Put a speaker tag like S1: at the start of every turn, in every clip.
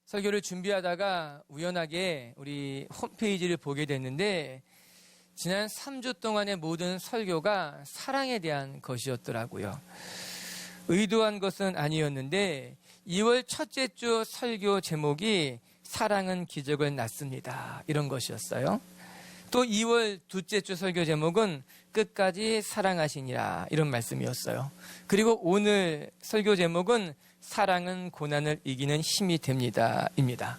S1: 설교를 준비하다가 우연하게 우리 홈페이지를 보게 됐는데 지난 3주 동안의 모든 설교가 사랑에 대한 것이었더라고요. 의도한 것은 아니었는데 2월 첫째 주 설교 제목이 사랑은 기적을 낳습니다. 이런 것이었어요. 또 2월 둘째 주 설교 제목은 끝까지 사랑하시니라 이런 말씀이었어요. 그리고 오늘 설교 제목은 사랑은 고난을 이기는 힘이 됩니다 입니다.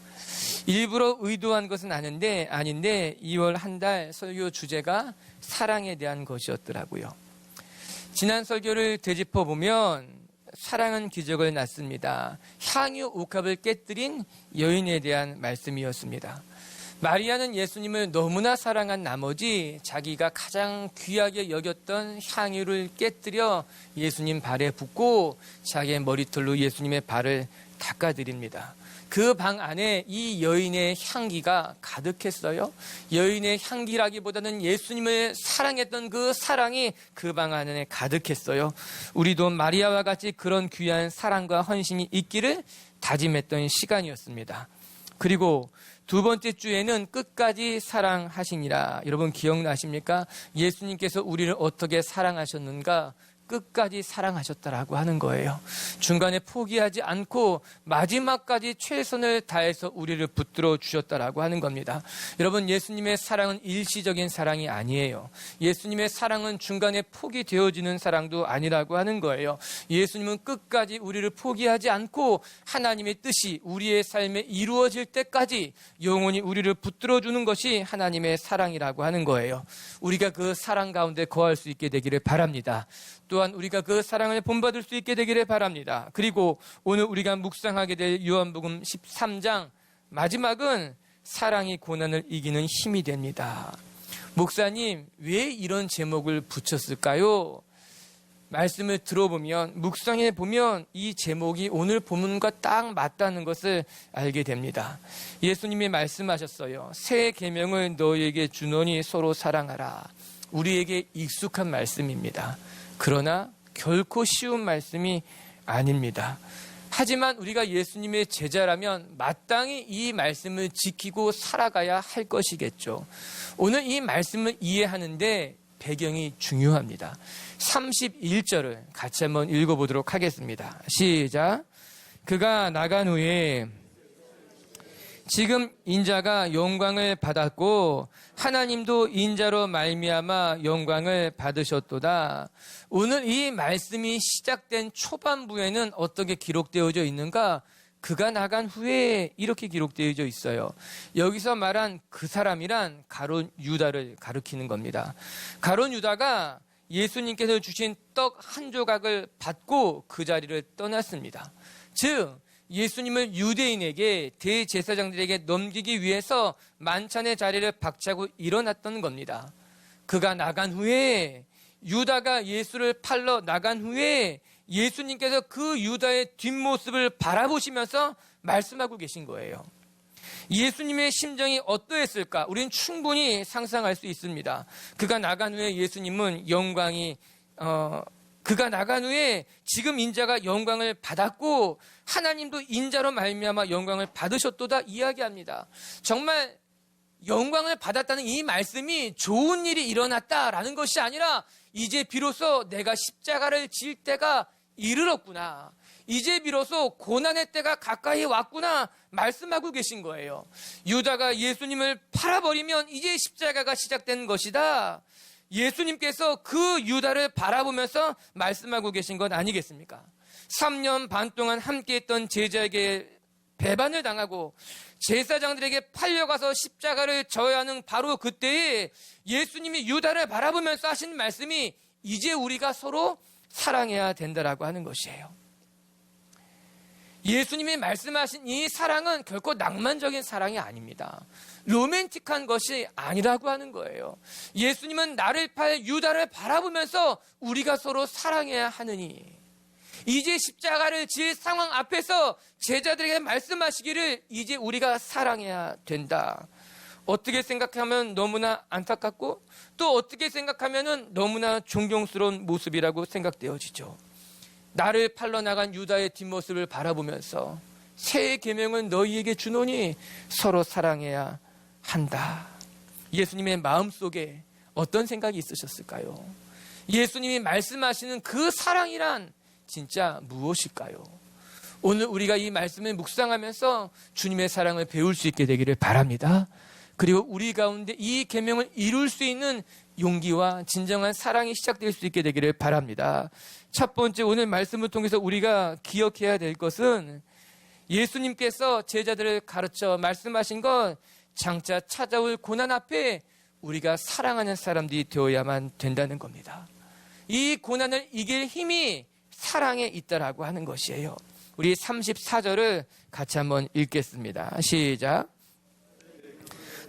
S1: 일부러 의도한 것은 아닌데 2월 한 달 설교 주제가 사랑에 대한 것이었더라고요. 지난 설교를 되짚어 보면 사랑은 기적을 낳습니다. 향유 옥합을 깨뜨린 여인에 대한 말씀이었습니다. 마리아는 예수님을 너무나 사랑한 나머지 자기가 가장 귀하게 여겼던 향유를 깨뜨려 예수님 발에 붓고 자기의 머리털로 예수님의 발을 닦아드립니다. 그 방 안에 이 여인의 향기가 가득했어요. 여인의 향기라기보다는 예수님을 사랑했던 그 사랑이 그 방 안에 가득했어요. 우리도 마리아와 같이 그런 귀한 사랑과 헌신이 있기를 다짐했던 시간이었습니다. 그리고 두 번째 주에는 끝까지 사랑하시니라. 여러분 기억나십니까? 예수님께서 우리를 어떻게 사랑하셨는가? 끝까지 사랑하셨다라고 하는 거예요. 중간에 포기하지 않고 마지막까지 최선을 다해서 우리를 붙들어 주셨다라고 하는 겁니다. 여러분, 예수님의 사랑은 일시적인 사랑이 아니에요. 예수님의 사랑은 중간에 포기되어지는 사랑도 아니라고 하는 거예요. 예수님은 끝까지 우리를 포기하지 않고 하나님의 뜻이 우리의 삶에 이루어질 때까지 영원히 우리를 붙들어 주는 것이 하나님의 사랑이라고 하는 거예요. 우리가 그 사랑 가운데 거할 수 있게 되기를 바랍니다. 또한 우리가 그 사랑을 본받을 수 있게 되기를 바랍니다. 그리고 오늘 우리가 묵상하게 될 요한복음 13장 마지막은 사랑이 고난을 이기는 힘이 됩니다. 목사님, 왜 이런 제목을 붙였을까요? 말씀을 들어보면, 묵상해 보면 이 제목이 오늘 본문과 딱 맞다는 것을 알게 됩니다. 예수님이 말씀하셨어요. 새 계명을 너희에게 주노니 서로 사랑하라. 우리에게 익숙한 말씀입니다. 그러나 결코 쉬운 말씀이 아닙니다. 하지만 우리가 예수님의 제자라면 마땅히 이 말씀을 지키고 살아가야 할 것이겠죠. 오늘 이 말씀을 이해하는데 배경이 중요합니다. 31절을 같이 한번 읽어보도록 하겠습니다. 시작. 그가 나간 후에 지금 인자가 영광을 받았고 하나님도 인자로 말미암아 영광을 받으셨도다. 오늘 이 말씀이 시작된 초반부에는 어떻게 기록되어져 있는가? 그가 나간 후에 이렇게 기록되어져 있어요. 여기서 말한 그 사람이란 가룟 유다를 가리키는 겁니다. 가룟 유다가 예수님께서 주신 떡 한 조각을 받고 그 자리를 떠났습니다. 즉 예수님을 유대인에게 대제사장들에게 넘기기 위해서 만찬의 자리를 박차고 일어났던 겁니다. 그가 나간 후에 유다가 예수를 팔러 나간 후에 예수님께서 그 유다의 뒷모습을 바라보시면서 말씀하고 계신 거예요. 예수님의 심정이 어떠했을까? 우리는 충분히 상상할 수 있습니다. 그가 나간 후에 예수님은 그가 나간 후에 지금 인자가 영광을 받았고 하나님도 인자로 말미암아 영광을 받으셨도다 이야기합니다. 정말 영광을 받았다는 이 말씀이 좋은 일이 일어났다라는 것이 아니라 이제 비로소 내가 십자가를 질 때가 이르렀구나. 이제 비로소 고난의 때가 가까이 왔구나 말씀하고 계신 거예요. 유다가 예수님을 팔아버리면 이제 십자가가 시작된 것이다. 예수님께서 그 유다를 바라보면서 말씀하고 계신 것 아니겠습니까? 3년 반 동안 함께했던 제자에게 배반을 당하고 제사장들에게 팔려가서 십자가를 져야 하는 바로 그때에 예수님이 유다를 바라보면서 하신 말씀이 이제 우리가 서로 사랑해야 된다라고 하는 것이에요. 예수님이 말씀하신 이 사랑은 결코 낭만적인 사랑이 아닙니다. 로맨틱한 것이 아니라고 하는 거예요. 예수님은 나를 팔 유다를 바라보면서 우리가 서로 사랑해야 하느니 이제 십자가를 질 상황 앞에서 제자들에게 말씀하시기를 이제 우리가 사랑해야 된다. 어떻게 생각하면 너무나 안타깝고 또 어떻게 생각하면 너무나 존경스러운 모습이라고 생각되어지죠. 나를 팔러 나간 유다의 뒷모습을 바라보면서 새 계명을 너희에게 주노니 서로 사랑해야 한다. 예수님의 마음속에 어떤 생각이 있으셨을까요? 예수님이 말씀하시는 그 사랑이란 진짜 무엇일까요? 오늘 우리가 이 말씀을 묵상하면서 주님의 사랑을 배울 수 있게 되기를 바랍니다. 그리고 우리 가운데 이 계명을 이룰 수 있는 용기와 진정한 사랑이 시작될 수 있게 되기를 바랍니다. 첫 번째, 오늘 말씀을 통해서 우리가 기억해야 될 것은 예수님께서 제자들을 가르쳐 말씀하신 건 장차 찾아올 고난 앞에 우리가 사랑하는 사람들이 되어야만 된다는 겁니다. 이 고난을 이길 힘이 사랑에 있다라고 하는 것이에요. 우리 34절을 같이 한번 읽겠습니다. 시작.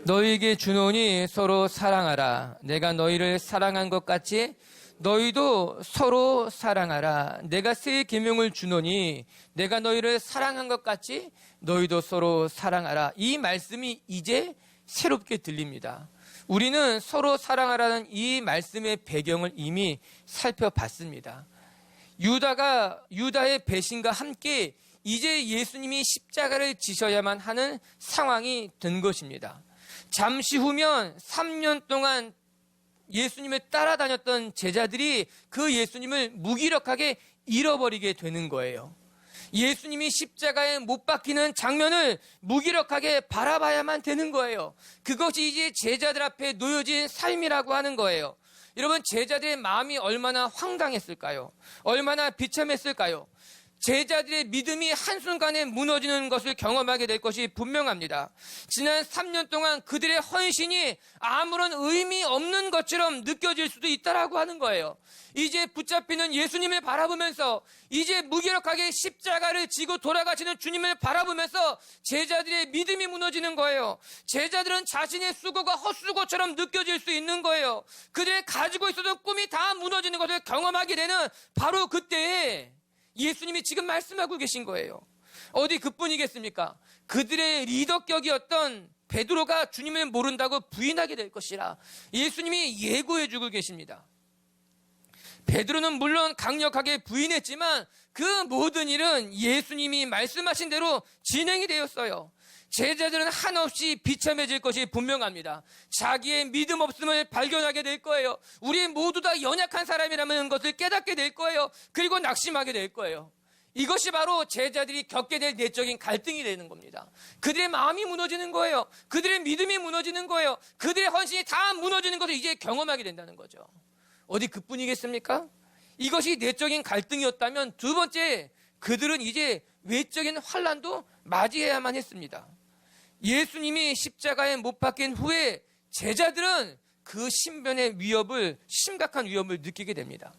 S1: 너희에게 주노니 서로 사랑하라. 내가 너희를 사랑한 것 같이 너희도 서로 사랑하라. 내가 새 계명을 주노니 내가 너희를 사랑한 것 같이 너희도 서로 사랑하라. 이 말씀이 이제 새롭게 들립니다. 우리는 서로 사랑하라는 이 말씀의 배경을 이미 살펴봤습니다. 유다의 배신과 함께 이제 예수님이 십자가를 지셔야만 하는 상황이 된 것입니다. 잠시 후면 3년 동안 예수님을 따라다녔던 제자들이 그 예수님을 무기력하게 잃어버리게 되는 거예요. 예수님이 십자가에 못 박히는 장면을 무기력하게 바라봐야만 되는 거예요. 그것이 이제 제자들 앞에 놓여진 삶이라고 하는 거예요. 여러분, 제자들의 마음이 얼마나 황당했을까요? 얼마나 비참했을까요? 제자들의 믿음이 한순간에 무너지는 것을 경험하게 될 것이 분명합니다. 지난 3년 동안 그들의 헌신이 아무런 의미 없는 것처럼 느껴질 수도 있다라고 하는 거예요. 이제 붙잡히는 예수님을 바라보면서, 이제 무기력하게 십자가를 지고 돌아가시는 주님을 바라보면서 제자들의 믿음이 무너지는 거예요. 제자들은 자신의 수고가 헛수고처럼 느껴질 수 있는 거예요. 그들이 가지고 있었던 꿈이 다 무너지는 것을 경험하게 되는 바로 그때에 예수님이 지금 말씀하고 계신 거예요. 어디 그뿐이겠습니까? 그들의 리더격이었던 베드로가 주님을 모른다고 부인하게 될 것이라 예수님이 예고해주고 계십니다. 베드로는 물론 강력하게 부인했지만 그 모든 일은 예수님이 말씀하신 대로 진행이 되었어요. 제자들은 한없이 비참해질 것이 분명합니다. 자기의 믿음 없음을 발견하게 될 거예요. 우리 모두 다 연약한 사람이라는 것을 깨닫게 될 거예요. 그리고 낙심하게 될 거예요. 이것이 바로 제자들이 겪게 될 내적인 갈등이 되는 겁니다. 그들의 마음이 무너지는 거예요. 그들의 믿음이 무너지는 거예요. 그들의 헌신이 다 무너지는 것을 이제 경험하게 된다는 거죠. 어디 그뿐이겠습니까? 이것이 내적인 갈등이었다면 두 번째, 그들은 이제 외적인 환난도 맞이해야만 했습니다. 예수님이 십자가에 못 박힌 후에 제자들은 그 신변의 위협을, 심각한 위협을 느끼게 됩니다.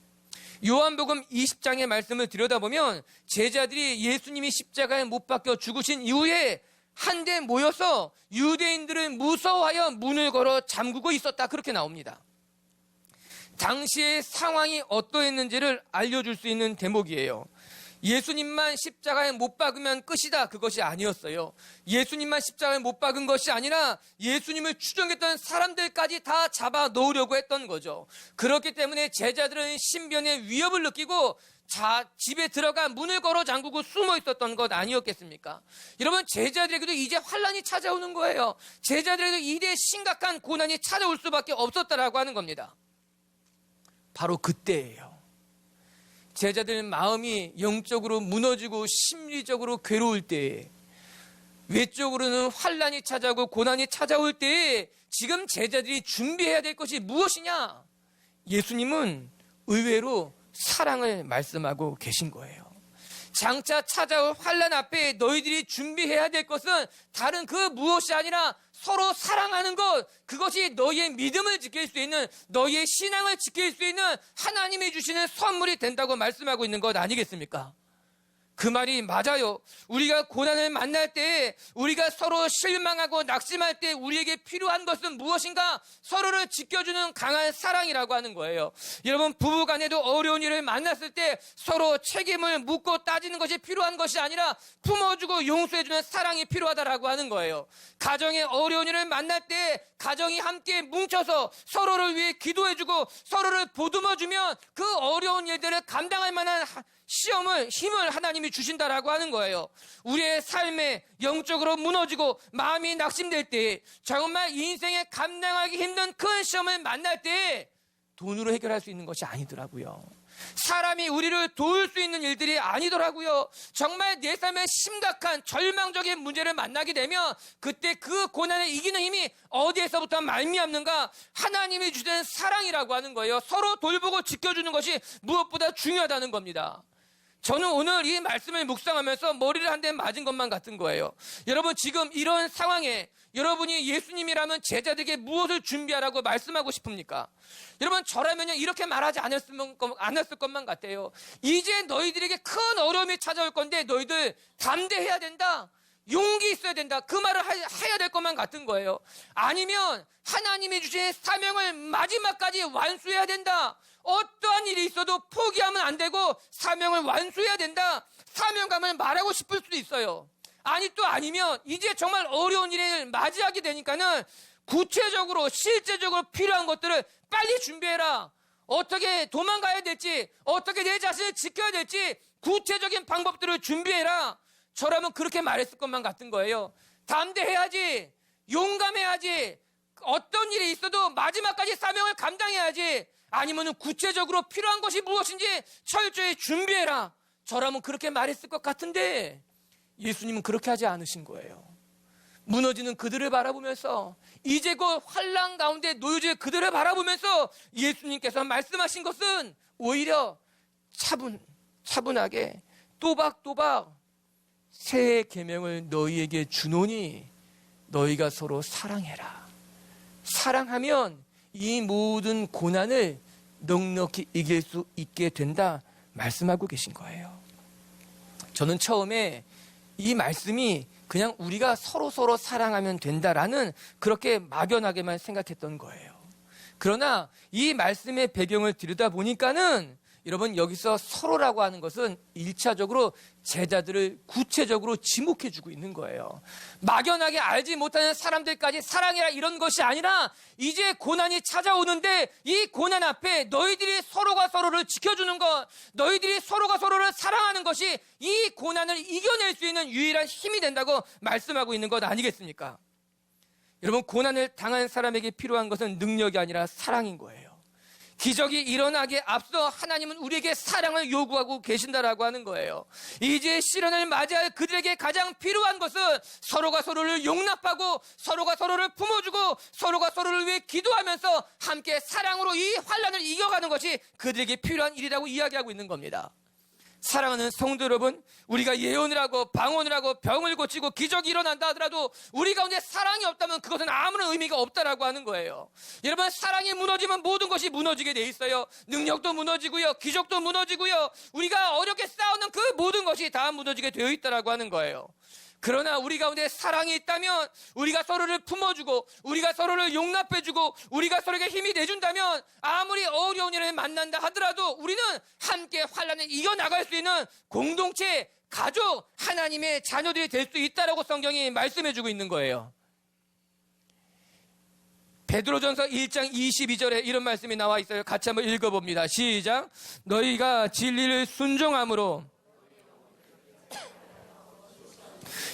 S1: 요한복음 20장의 말씀을 들여다보면 제자들이 예수님이 십자가에 못 박혀 죽으신 이후에 한데 모여서 유대인들을 무서워하여 문을 걸어 잠그고 있었다, 그렇게 나옵니다. 당시의 상황이 어떠했는지를 알려줄 수 있는 대목이에요. 예수님만 십자가에 못 박으면 끝이다, 그것이 아니었어요. 예수님만 십자가에 못 박은 것이 아니라 예수님을 추종했던 사람들까지 다 잡아 놓으려고 했던 거죠. 그렇기 때문에 제자들은 신변의 위협을 느끼고 집에 들어가 문을 걸어 잠그고 숨어 있었던 것 아니었겠습니까? 여러분, 제자들에게도 이제 환난이 찾아오는 거예요. 제자들에게도 이제 심각한 고난이 찾아올 수밖에 없었다라고 하는 겁니다. 바로 그때예요. 제자들 마음이 영적으로 무너지고 심리적으로 괴로울 때에, 외적으로는 환난이 찾아오고 고난이 찾아올 때에 지금 제자들이 준비해야 될 것이 무엇이냐? 예수님은 의외로 사랑을 말씀하고 계신 거예요. 장차 찾아올 환난 앞에 너희들이 준비해야 될 것은 다른 그 무엇이 아니라 서로 사랑하는 것, 그것이 너희의 믿음을 지킬 수 있는, 너희의 신앙을 지킬 수 있는 하나님이 주시는 선물이 된다고 말씀하고 있는 것 아니겠습니까? 그 말이 맞아요. 우리가 고난을 만날 때, 우리가 서로 실망하고 낙심할 때 우리에게 필요한 것은 무엇인가? 서로를 지켜주는 강한 사랑이라고 하는 거예요. 여러분, 부부간에도 어려운 일을 만났을 때 서로 책임을 묻고 따지는 것이 필요한 것이 아니라 품어주고 용서해주는 사랑이 필요하다라고 하는 거예요. 가정의 어려운 일을 만날 때 가정이 함께 뭉쳐서 서로를 위해 기도해주고 서로를 보듬어주면 그 어려운 일들을 감당할 만한 힘을 하나님이 하나님이 주신다라고 하는 거예요. 우리의 삶에 영적으로 무너지고 마음이 낙심될 때, 정말 인생에 감당하기 힘든 큰 시험을 만날 때 돈으로 해결할 수 있는 것이 아니더라고요. 사람이 우리를 도울 수 있는 일들이 아니더라고요. 정말 내 삶에 심각한 절망적인 문제를 만나게 되면 그때 그 고난을 이기는 힘이 어디에서부터 말미암는가? 하나님이 주신 사랑이라고 하는 거예요. 서로 돌보고 지켜주는 것이 무엇보다 중요하다는 겁니다. 저는 오늘 이 말씀을 묵상하면서 머리를 한 대 맞은 것만 같은 거예요. 여러분, 지금 이런 상황에 여러분이 예수님이라면 제자들에게 무엇을 준비하라고 말씀하고 싶습니까? 여러분, 저라면요 이렇게 말하지 않았을 것만 같아요. 이제 너희들에게 큰 어려움이 찾아올 건데 너희들 담대해야 된다, 용기 있어야 된다, 그 말을 해야 될 것만 같은 거예요. 아니면 하나님이 주신 사명을 마지막까지 완수해야 된다, 어떠한 일이 있어도 포기하면 안 되고 사명을 완수해야 된다, 사명감을 말하고 싶을 수도 있어요. 아니면 이제 정말 어려운 일을 맞이하게 되니까는 구체적으로 실제적으로 필요한 것들을 빨리 준비해라. 어떻게 도망가야 될지, 어떻게 내 자신을 지켜야 될지 구체적인 방법들을 준비해라. 저라면 그렇게 말했을 것만 같은 거예요. 담대해야지, 용감해야지, 어떤 일이 있어도 마지막까지 사명을 감당해야지, 아니면 구체적으로 필요한 것이 무엇인지 철저히 준비해라. 저라면 그렇게 말했을 것 같은데 예수님은 그렇게 하지 않으신 거예요. 무너지는 그들을 바라보면서, 이제 곧 환난 가운데 놓여질 그들을 바라보면서 예수님께서 말씀하신 것은 오히려 차분하게 또박또박 새 계명을 너희에게 주노니 너희가 서로 사랑해라. 사랑하면 이 모든 고난을 넉넉히 이길 수 있게 된다 말씀하고 계신 거예요. 저는 처음에 이 말씀이 그냥 우리가 서로 사랑하면 된다라는 그렇게 막연하게만 생각했던 거예요. 그러나 이 말씀의 배경을 들여다보니까는 여러분, 여기서 서로라고 하는 것은 1차적으로 제자들을 구체적으로 지목해주고 있는 거예요. 막연하게 알지 못하는 사람들까지 사랑해라 이런 것이 아니라, 이제 고난이 찾아오는데 이 고난 앞에 너희들이 서로가 서로를 지켜주는 것, 너희들이 서로가 서로를 사랑하는 것이 이 고난을 이겨낼 수 있는 유일한 힘이 된다고 말씀하고 있는 것 아니겠습니까? 여러분, 고난을 당한 사람에게 필요한 것은 능력이 아니라 사랑인 거예요. 기적이 일어나기에 앞서 하나님은 우리에게 사랑을 요구하고 계신다라고 하는 거예요. 이제 시련을 맞이할 그들에게 가장 필요한 것은 서로가 서로를 용납하고 서로가 서로를 품어주고 서로가 서로를 위해 기도하면서 함께 사랑으로 이 환난을 이겨가는 것이 그들에게 필요한 일이라고 이야기하고 있는 겁니다. 사랑하는 성도 여러분, 우리가 예언을 하고 방언을 하고 병을 고치고 기적이 일어난다 하더라도 우리 가운데 사랑이 없다면 그것은 아무런 의미가 없다라고 하는 거예요. 여러분, 사랑이 무너지면 모든 것이 무너지게 돼 있어요. 능력도 무너지고요, 기적도 무너지고요, 우리가 어렵게 싸우는 그 모든 것이 다 무너지게 되어 있다라고 하는 거예요. 그러나 우리 가운데 사랑이 있다면, 우리가 서로를 품어주고 우리가 서로를 용납해주고 우리가 서로에게 힘이 돼준다면, 아무리 어려운 일을 만난다 하더라도 우리는 함께 환난을 이겨나갈 수 있는 공동체, 가족, 하나님의 자녀들이 될 수 있다라고 성경이 말씀해주고 있는 거예요. 베드로전서 1장 22절에 이런 말씀이 나와 있어요. 같이 한번 읽어봅니다. 시작. 너희가 진리를 순종함으로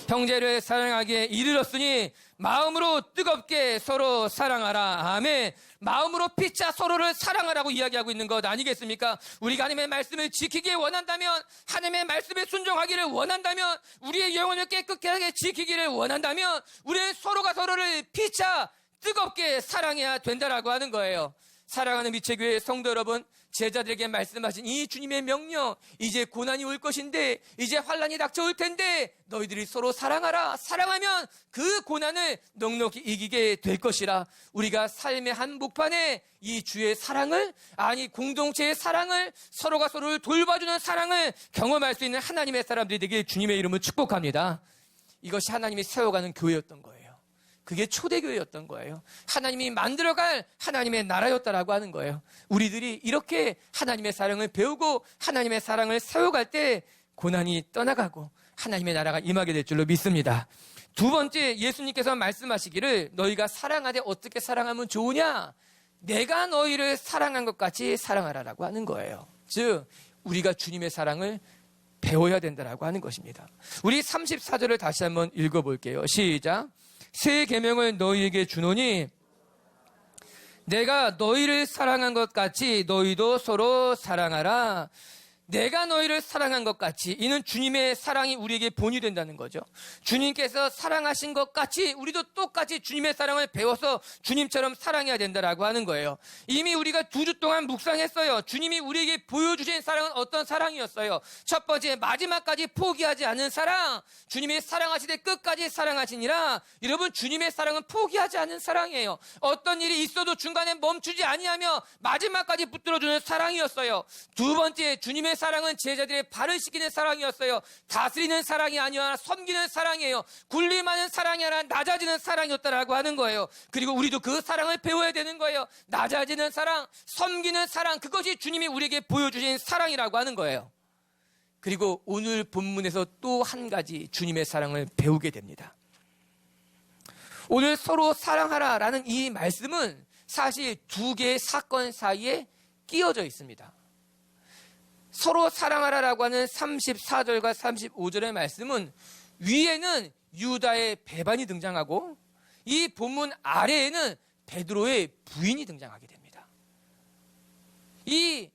S1: 형제를 사랑하기에 이르렀으니 마음으로 뜨겁게 서로 사랑하라. 아멘. 마음으로 피차 서로를 사랑하라고 이야기하고 있는 것 아니겠습니까? 우리가 하나님의 말씀을 지키기 원한다면, 하나님의 말씀에 순종하기를 원한다면, 우리의 영혼을 깨끗하게 지키기를 원한다면 우리는 서로가 서로를 피차 뜨겁게 사랑해야 된다라고 하는 거예요. 사랑하는 미체교회 성도 여러분, 제자들에게 말씀하신 이 주님의 명령, 이제 고난이 올 것인데, 이제 환난이 닥쳐올 텐데 너희들이 서로 사랑하라. 사랑하면 그 고난을 넉넉히 이기게 될 것이라. 우리가 삶의 한복판에 이 주의 사랑을, 아니 공동체의 사랑을, 서로가 서로를 돌봐주는 사랑을 경험할 수 있는 하나님의 사람들이 되길 주님의 이름으로 축복합니다. 이것이 하나님이 세워가는 교회였던 거예요. 그게 초대교회였던 거예요. 하나님이 만들어갈 하나님의 나라였다라고 하는 거예요. 우리들이 이렇게 하나님의 사랑을 배우고 하나님의 사랑을 세워갈 때 고난이 떠나가고 하나님의 나라가 임하게 될 줄로 믿습니다. 두 번째, 예수님께서 말씀하시기를 너희가 사랑하되 어떻게 사랑하면 좋으냐? 내가 너희를 사랑한 것 같이 사랑하라라고 하는 거예요. 즉, 우리가 주님의 사랑을 배워야 된다라고 하는 것입니다. 우리 34절을 다시 한번 읽어볼게요. 시작. 새 계명을 너희에게 주노니 내가 너희를 사랑한 것 같이 너희도 서로 사랑하라. 내가 너희를 사랑한 것 같이, 이는 주님의 사랑이 우리에게 본이 된다는 거죠. 주님께서 사랑하신 것 같이 우리도 똑같이 주님의 사랑을 배워서 주님처럼 사랑해야 된다라고 하는 거예요. 이미 우리가 2주 동안 묵상했어요. 주님이 우리에게 보여주신 사랑은 어떤 사랑이었어요? 첫 번째, 마지막까지 포기하지 않는 사랑. 주님이 사랑하시되 끝까지 사랑하시니라. 여러분, 주님의 사랑은 포기하지 않는 사랑이에요. 어떤 일이 있어도 중간에 멈추지 아니하며 마지막까지 붙들어주는 사랑이었어요. 두 번째, 주님의 사랑은 제자들의 발을 씻기는 사랑이었어요. 다스리는 사랑이 아니라 섬기는 사랑이에요. 군림하는 사랑이 아니라 낮아지는 사랑이었다라고 하는 거예요. 그리고 우리도 그 사랑을 배워야 되는 거예요. 낮아지는 사랑, 섬기는 사랑, 그것이 주님이 우리에게 보여주신 사랑이라고 하는 거예요. 그리고 오늘 본문에서 또 한 가지 주님의 사랑을 배우게 됩니다. 오늘 서로 사랑하라라는 이 말씀은 사실 두 개의 사건 사이에 끼어져 있습니다. 서로 사랑하라라고 하는 34절과 35절의 말씀은 위에는 유다의 배반이 등장하고 이 본문 아래에는 베드로의 부인이 등장하게 됩니다. 이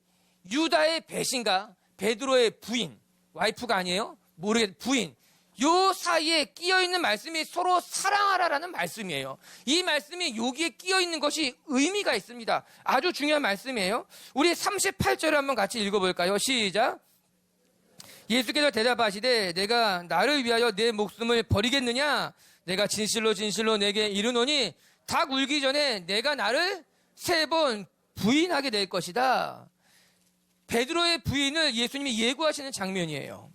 S1: 유다의 배신과 베드로의 부인, 와이프가 아니에요? 모르겠, 부인. 요 사이에 끼어있는 말씀이 서로 사랑하라라는 말씀이에요. 이 말씀이 여기에 끼어있는 것이 의미가 있습니다. 아주 중요한 말씀이에요. 우리 38절을 한번 같이 읽어볼까요? 시작. 예수께서 대답하시되 내가 나를 위하여 내 목숨을 버리겠느냐? 내가 진실로 진실로 내게 이르노니 닭 울기 전에 내가 나를 3번 부인하게 될 것이다. 베드로의 부인을 예수님이 예고하시는 장면이에요.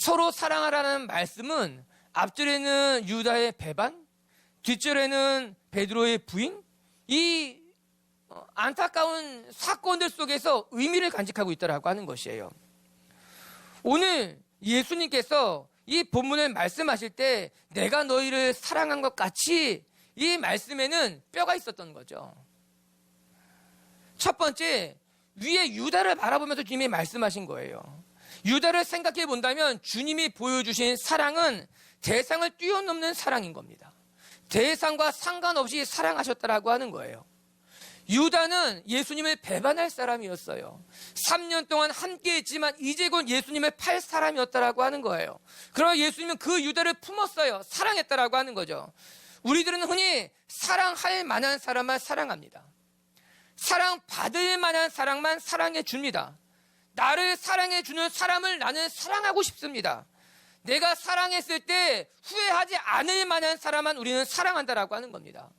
S1: 서로 사랑하라는 말씀은 앞절에는 유다의 배반, 뒷절에는 베드로의 부인, 이 안타까운 사건들 속에서 의미를 간직하고 있다고 하는 것이에요. 오늘 예수님께서 이 본문을 말씀하실 때 내가 너희를 사랑한 것 같이 이 말씀에는 뼈가 있었던 거죠. 첫 번째, 위에 유다를 바라보면서 주님이 말씀하신 거예요. 유다를 생각해 본다면 주님이 보여주신 사랑은 대상을 뛰어넘는 사랑인 겁니다. 대상과 상관없이 사랑하셨다라고 하는 거예요. 유다는 예수님을 배반할 사람이었어요. 3년 동안 함께 했지만 이제 곧 예수님을 팔 사람이었다라고 하는 거예요. 그러나 예수님은 그 유다를 품었어요. 사랑했다라고 하는 거죠. 우리들은 흔히 사랑할 만한 사람만 사랑합니다. 사랑받을 만한 사랑만 사랑해 줍니다. 나를 사랑해 주는 사람을 나는 사랑하고 싶습니다. 내가 사랑했을 때 후회하지 않을 만한 사람만 우리는 사랑한다라고 하는 겁니다.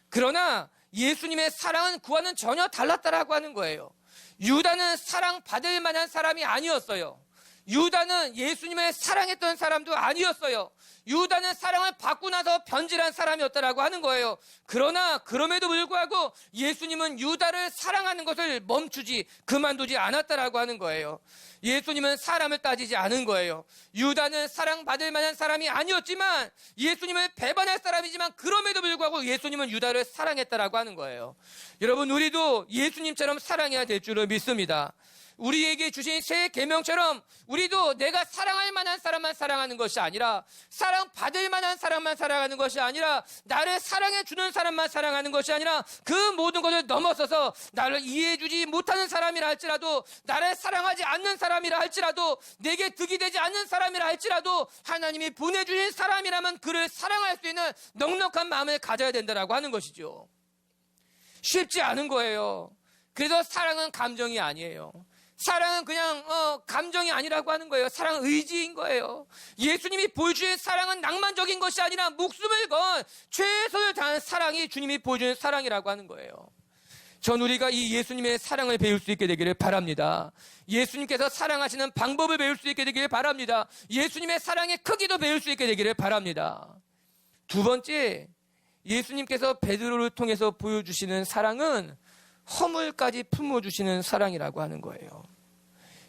S1: 그러나 예수님의 사랑은 그와는 전혀 달랐다라고 하는 거예요. 유다는 사랑받을 만한 사람이 아니었어요. 유다는 예수님을 사랑했던 사람도 아니었어요. 유다는 사랑을 받고 나서 변질한 사람이었다라고 하는 거예요. 그러나 그럼에도 불구하고 예수님은 유다를 사랑하는 것을 멈추지 그만두지 않았다라고 하는 거예요. 예수님은 사람을 따지지 않은 거예요. 유다는 사랑받을 만한 사람이 아니었지만 예수님을 배반할 사람이지만 그럼에도 불구하고 예수님은 유다를 사랑했다라고 하는 거예요. 여러분, 우리도 예수님처럼 사랑해야 될 줄을 믿습니다. 우리에게 주신 새 계명처럼 우리도 내가 사랑할 만한 사람만 사랑하는 것이 아니라 사랑받을 만한 사람만 사랑하는 것이 아니라 나를 사랑해 주는 사람만 사랑하는 것이 아니라 그 모든 것을 넘어서서 나를 이해해 주지 못하는 사람이라 할지라도 나를 사랑하지 않는 사람이라 할지라도 내게 득이 되지 않는 사람이라 할지라도 하나님이 보내주신 사람이라면 그를 사랑할 수 있는 넉넉한 마음을 가져야 된다라고 하는 것이죠. 쉽지 않은 거예요. 그래서 사랑은 감정이 아니에요. 사랑은 그냥 감정이 아니라고 하는 거예요. 사랑은 의지인 거예요. 예수님이 보여주신 사랑은 낭만적인 것이 아니라 목숨을 건 최선을 다하는 사랑이 주님이 보여주는 사랑이라고 하는 거예요. 전 우리가 이 예수님의 사랑을 배울 수 있게 되기를 바랍니다. 예수님께서 사랑하시는 방법을 배울 수 있게 되기를 바랍니다. 예수님의 사랑의 크기도 배울 수 있게 되기를 바랍니다. 두 번째, 예수님께서 베드로를 통해서 보여주시는 사랑은 허물까지 품어주시는 사랑이라고 하는 거예요.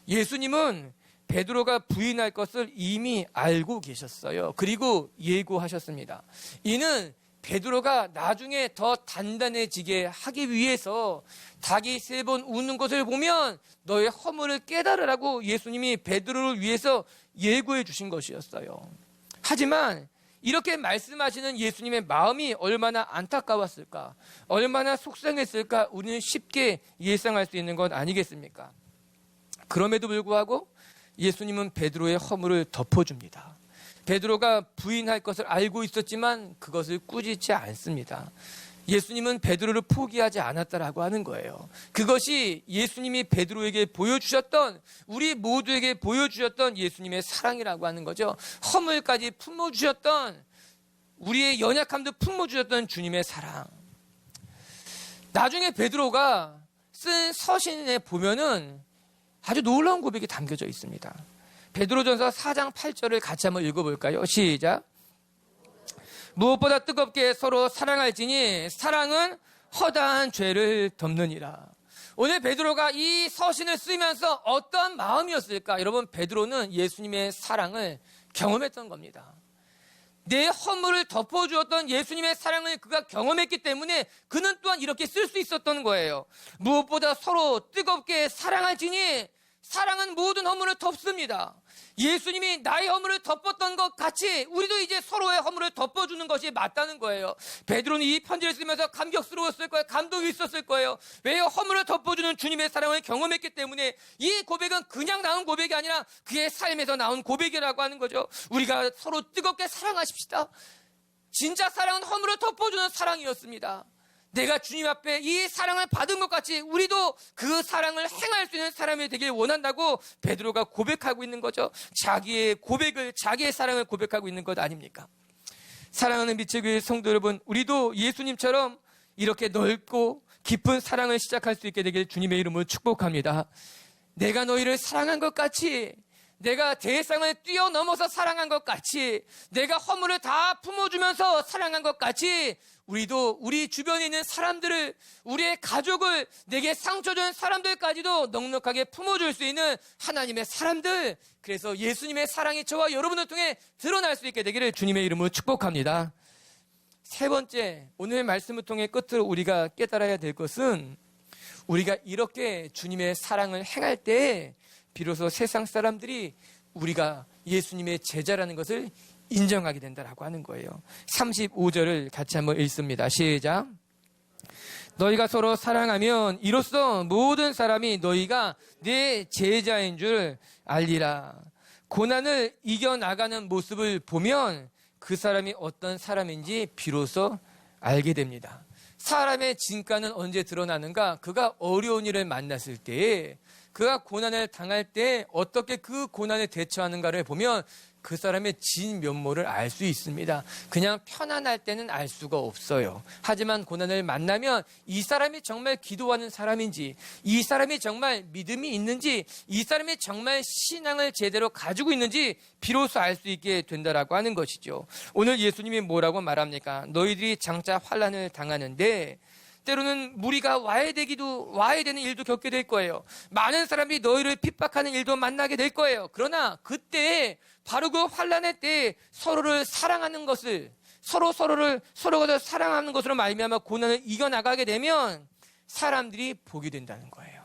S1: 예수님은 베드로가 부인할 것을 이미 알고 계셨어요. 그리고 예고하셨습니다. 이는 베드로가 나중에 더 단단해지게 하기 위해서 닭이 3번 우는 것을 보면 너의 허물을 깨달으라고 예수님이 베드로를 위해서 예고해 주신 것이었어요. 하지만 이렇게 말씀하시는 예수님의 마음이 얼마나 안타까웠을까, 얼마나 속상했을까 우리는 쉽게 예상할 수 있는 것 아니겠습니까? 그럼에도 불구하고 예수님은 베드로의 허물을 덮어줍니다. 베드로가 부인할 것을 알고 있었지만 그것을 꾸짖지 않습니다. 예수님은 베드로를 포기하지 않았다라고 하는 거예요. 그것이 예수님이 베드로에게 보여주셨던, 우리 모두에게 보여주셨던 예수님의 사랑이라고 하는 거죠. 허물까지 품어주셨던, 우리의 연약함도 품어주셨던 주님의 사랑. 나중에 베드로가 쓴 서신에 보면은 아주 놀라운 고백이 담겨져 있습니다. 베드로전서 4장 8절을 같이 한번 읽어볼까요? 시작. 무엇보다 뜨겁게 서로 사랑할지니 사랑은 허다한 죄를 덮느니라. 오늘 베드로가 이 서신을 쓰면서 어떤 마음이었을까? 여러분, 베드로는 예수님의 사랑을 경험했던 겁니다. 내 허물을 덮어주었던 예수님의 사랑을 그가 경험했기 때문에 그는 또한 이렇게 쓸 수 있었던 거예요. 무엇보다 서로 뜨겁게 사랑할지니 사랑은 모든 허물을 덮습니다. 예수님이 나의 허물을 덮었던 것 같이 우리도 이제 서로의 허물을 덮어주는 것이 맞다는 거예요. 베드로는 이 편지를 쓰면서 감격스러웠을 거예요. 감동이 있었을 거예요. 왜요? 허물을 덮어주는 주님의 사랑을 경험했기 때문에. 이 고백은 그냥 나온 고백이 아니라 그의 삶에서 나온 고백이라고 하는 거죠. 우리가 서로 뜨겁게 사랑하십시다. 진짜 사랑은 허물을 덮어주는 사랑이었습니다. 내가 주님 앞에 이 사랑을 받은 것 같이 우리도 그 사랑을 행할 수 있는 사람이 되길 원한다고 베드로가 고백하고 있는 거죠. 자기의 고백을, 자기의 사랑을 고백하고 있는 것 아닙니까? 사랑하는 미칠 교회 성도 여러분, 우리도 예수님처럼 이렇게 넓고 깊은 사랑을 시작할 수 있게 되길 주님의 이름으로 축복합니다. 내가 너희를 사랑한 것 같이, 내가 대상을 뛰어넘어서 사랑한 것 같이, 내가 허물을 다 품어주면서 사랑한 것 같이 우리도 우리 주변에 있는 사람들을, 우리의 가족을, 내게 상처 준 사람들까지도 넉넉하게 품어줄 수 있는 하나님의 사람들, 그래서 예수님의 사랑이 저와 여러분을 통해 드러날 수 있게 되기를 주님의 이름으로 축복합니다. 세 번째, 오늘 말씀을 통해 끝으로 우리가 깨달아야 될 것은, 우리가 이렇게 주님의 사랑을 행할 때 비로소 세상 사람들이 우리가 예수님의 제자라는 것을 인정하게 된다라고 하는 거예요. 35절을 같이 한번 읽습니다. 시작. 너희가 서로 사랑하면 이로써 모든 사람이 너희가 내 제자인 줄 알리라. 고난을 이겨나가는 모습을 보면 그 사람이 어떤 사람인지 비로소 알게 됩니다. 사람의 진가는 언제 드러나는가? 그가 어려운 일을 만났을 때에, 그가 고난을 당할 때 어떻게 그 고난에 대처하는가를 보면 그 사람의 진 면모를 알 수 있습니다. 그냥 편안할 때는 알 수가 없어요. 하지만 고난을 만나면 이 사람이 정말 기도하는 사람인지, 이 사람이 정말 믿음이 있는지, 이 사람이 정말 신앙을 제대로 가지고 있는지 비로소 알 수 있게 된다라고 하는 것이죠. 오늘 예수님이 뭐라고 말합니까? 너희들이 장차 환난을 당하는데 때로는 무리가 와야 되는 일도 겪게 될 거예요. 많은 사람들이 너희를 핍박하는 일도 만나게 될 거예요. 그러나 그때 바로 그 환난의 때에 서로를 사랑하는 것을, 서로가 사랑하는 것으로 말미암아 고난을 이겨나가게 되면 사람들이 보게 된다는 거예요.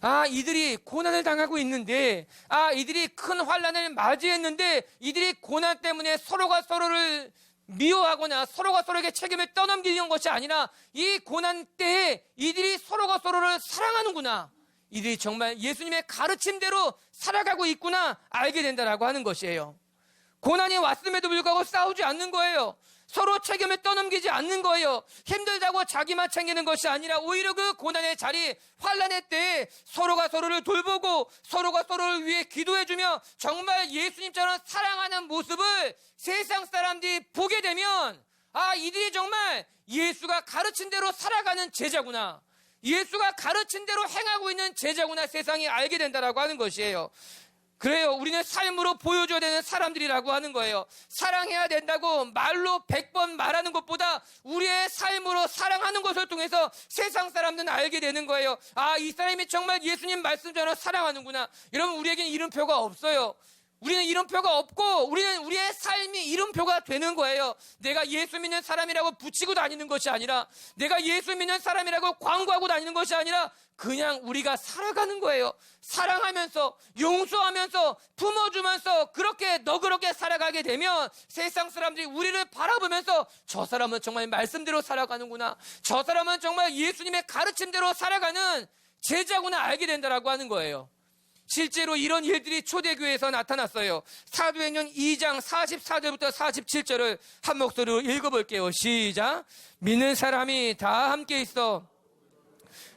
S1: 아, 이들이 고난을 당하고 있는데, 아, 이들이 큰 환난을 맞이했는데 이들이 고난 때문에 서로가 서로를 미워하거나 서로가 서로에게 책임을 떠넘기는 것이 아니라 이 고난 때에 이들이 서로가 서로를 사랑하는구나, 이들이 정말 예수님의 가르침대로 살아가고 있구나 알게 된다라고 하는 것이에요. 고난이 왔음에도 불구하고 싸우지 않는 거예요. 서로 책임을 떠넘기지 않는 거예요. 힘들다고 자기만 챙기는 것이 아니라 오히려 그 고난의 자리, 환난의 때에 서로가 서로를 돌보고 서로가 서로를 위해 기도해주며 정말 예수님처럼 사랑하는 모습을 세상 사람들이 보게 되면, 아, 이들이 정말 예수가 가르친 대로 살아가는 제자구나, 예수가 가르친 대로 행하고 있는 제자구나 세상이 알게 된다라고 하는 것이에요. 그래요. 우리는 삶으로 보여줘야 되는 사람들이라고 하는 거예요. 사랑해야 된다고 말로 100번 말하는 것보다 우리의 삶으로 사랑하는 것을 통해서 세상 사람들은 알게 되는 거예요. 아, 이 사람이 정말 예수님 말씀대로 사랑하는구나. 여러분, 우리에게는 이름표가 없어요. 우리는 이름표가 없고 우리는 우리의 삶이 이름표가 되는 거예요. 내가 예수 믿는 사람이라고 붙이고 다니는 것이 아니라, 내가 예수 믿는 사람이라고 광고하고 다니는 것이 아니라 그냥 우리가 살아가는 거예요. 사랑하면서, 용서하면서, 품어주면서 그렇게 너그럽게 살아가게 되면 세상 사람들이 우리를 바라보면서 저 사람은 정말 말씀대로 살아가는구나, 저 사람은 정말 예수님의 가르침대로 살아가는 제자구나 알게 된다라고 하는 거예요. 실제로 이런 일들이 초대교회에서 나타났어요. 사도행전 2장 44절부터 47절을 한 목소리로 읽어볼게요. 시작. 믿는 사람이 다 함께 있어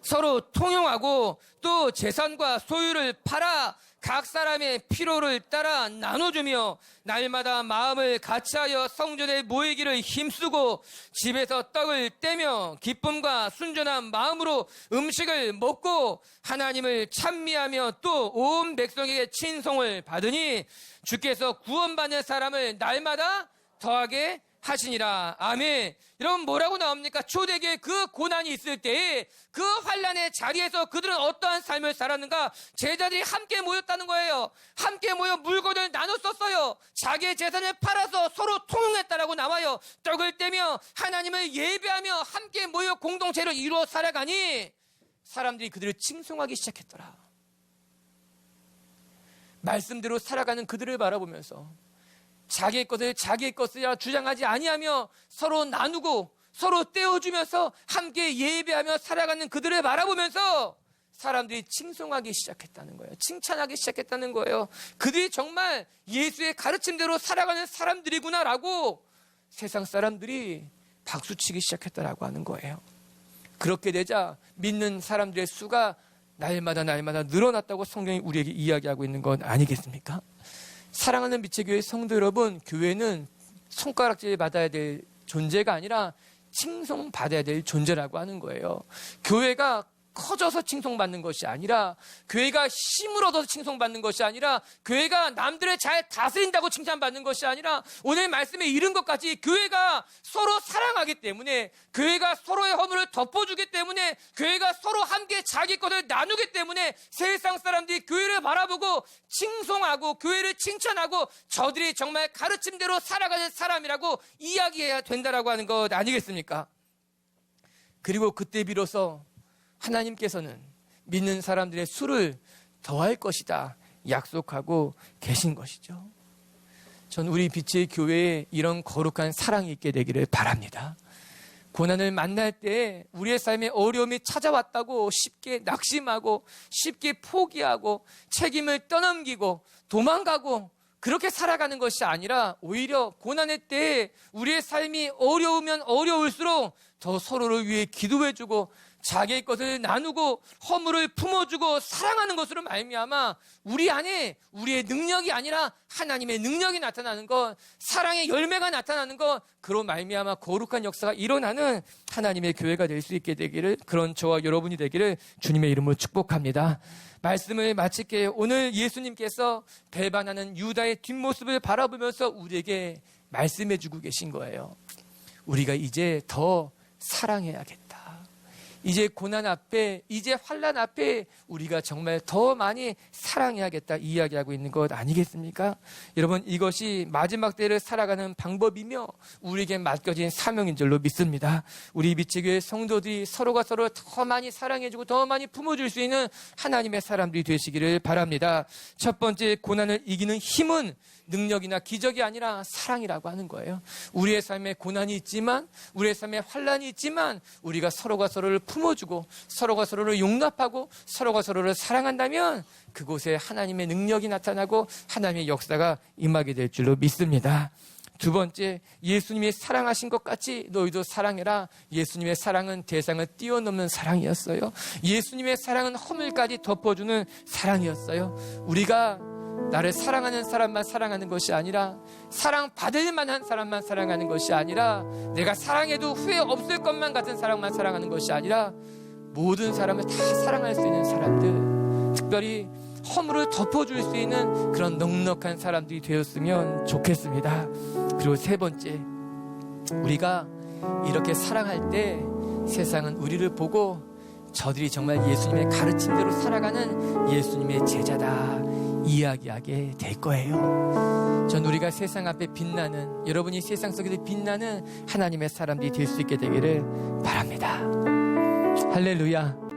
S1: 서로 통용하고 또 재산과 소유를 팔아 각 사람의 필요를 따라 나눠주며 날마다 마음을 같이하여 성전에 모이기를 힘쓰고 집에서 떡을 떼며 기쁨과 순전한 마음으로 음식을 먹고 하나님을 찬미하며 또 온 백성에게 친송을 받으니 주께서 구원받는 사람을 날마다 더하게 하시니라. 아멘. 여러분, 뭐라고 나옵니까? 초대교회 그 고난이 있을 때 그 환난의 자리에서 그들은 어떠한 삶을 살았는가? 제자들이 함께 모였다는 거예요. 함께 모여 물건을 나눴었어요. 자기의 재산을 팔아서 서로 통용했다라고 나와요. 떡을 떼며 하나님을 예배하며 함께 모여 공동체를 이루어 살아가니 사람들이 그들을 칭송하기 시작했더라. 말씀대로 살아가는 그들을 바라보면서 자기의 것이라 주장하지 아니하며 서로 나누고 서로 떼어주면서 함께 예배하며 살아가는 그들을 바라보면서 사람들이 칭송하기 시작했다는 거예요. 칭찬하기 시작했다는 거예요. 그들이 정말 예수의 가르침대로 살아가는 사람들이구나라고 세상 사람들이 박수치기 시작했다라고 하는 거예요. 그렇게 되자 믿는 사람들의 수가 날마다 늘어났다고 성경이 우리에게 이야기하고 있는 건 아니겠습니까? 사랑하는 미체교회 성도 여러분, 교회는 손가락질 받아야 될 존재가 아니라 칭송받아야 될 존재라고 하는 거예요. 교회가 커져서 칭송받는 것이 아니라, 교회가 힘을 얻어서 칭송받는 것이 아니라, 교회가 남들을 잘 다스린다고 칭찬받는 것이 아니라, 오늘 말씀에 이른 것까지 교회가 서로 사랑하기 때문에, 교회가 서로의 허물을 덮어주기 때문에, 교회가 서로 함께 자기 것을 나누기 때문에 세상 사람들이 교회를 바라보고 칭송하고 교회를 칭찬하고 저들이 정말 가르침대로 살아가는 사람이라고 이야기해야 된다라고 하는 것 아니겠습니까? 그리고 그때 비로소 하나님께서는 믿는 사람들의 수를 더할 것이다 약속하고 계신 것이죠. 전 우리 빛의 교회에 이런 거룩한 사랑이 있게 되기를 바랍니다. 고난을 만날 때 우리의 삶에 어려움이 찾아왔다고 쉽게 낙심하고 쉽게 포기하고 책임을 떠넘기고 도망가고 그렇게 살아가는 것이 아니라, 오히려 고난의 때에 우리의 삶이 어려우면 어려울수록 더 서로를 위해 기도해주고 자기의 것을 나누고 허물을 품어주고 사랑하는 것으로 말미암아 우리 안에 우리의 능력이 아니라 하나님의 능력이 나타나는 것, 사랑의 열매가 나타나는 것, 그로 말미암아 거룩한 역사가 일어나는 하나님의 교회가 될 수 있게 되기를, 그런 저와 여러분이 되기를 주님의 이름으로 축복합니다. 말씀을 마칠게요. 오늘 예수님께서 배반하는 유다의 뒷모습을 바라보면서 우리에게 말씀해 주고 계신 거예요. 우리가 이제 더 사랑해야겠다. 이제 고난 앞에, 이제 환난 앞에 우리가 정말 더 많이 사랑해야겠다 이야기하고 있는 것 아니겠습니까? 여러분, 이것이 마지막 때를 살아가는 방법이며 우리에게 맡겨진 사명인 줄로 믿습니다. 우리 미치교회 성도들이 서로가 서로 더 많이 사랑해주고 더 많이 품어줄 수 있는 하나님의 사람들이 되시기를 바랍니다. 첫 번째, 고난을 이기는 힘은 능력이나 기적이 아니라 사랑이라고 하는 거예요. 우리의 삶에 고난이 있지만, 우리의 삶에 환난이 있지만 우리가 서로가 서로를 품어주고 서로가 서로를 용납하고 서로가 서로를 사랑한다면 그곳에 하나님의 능력이 나타나고 하나님의 역사가 임하게 될 줄로 믿습니다. 두 번째, 예수님이 사랑하신 것 같이 너희도 사랑해라. 예수님의 사랑은 대상을 뛰어넘는 사랑이었어요. 예수님의 사랑은 허물까지 덮어주는 사랑이었어요. 우리가 나를 사랑하는 사람만 사랑하는 것이 아니라, 사랑받을 만한 사람만 사랑하는 것이 아니라, 내가 사랑해도 후회 없을 것만 같은 사랑만 사랑하는 것이 아니라 모든 사람을 다 사랑할 수 있는 사람들, 특별히 허물을 덮어줄 수 있는 그런 넉넉한 사람들이 되었으면 좋겠습니다. 그리고 세 번째, 우리가 이렇게 사랑할 때 세상은 우리를 보고 저들이 정말 예수님의 가르침대로 살아가는 예수님의 제자다 이야기하게 될 거예요. 전 우리가 세상 앞에 빛나는, 여러분이 세상 속에서 빛나는 하나님의 사람들이 될 수 있게 되기를 바랍니다. 할렐루야.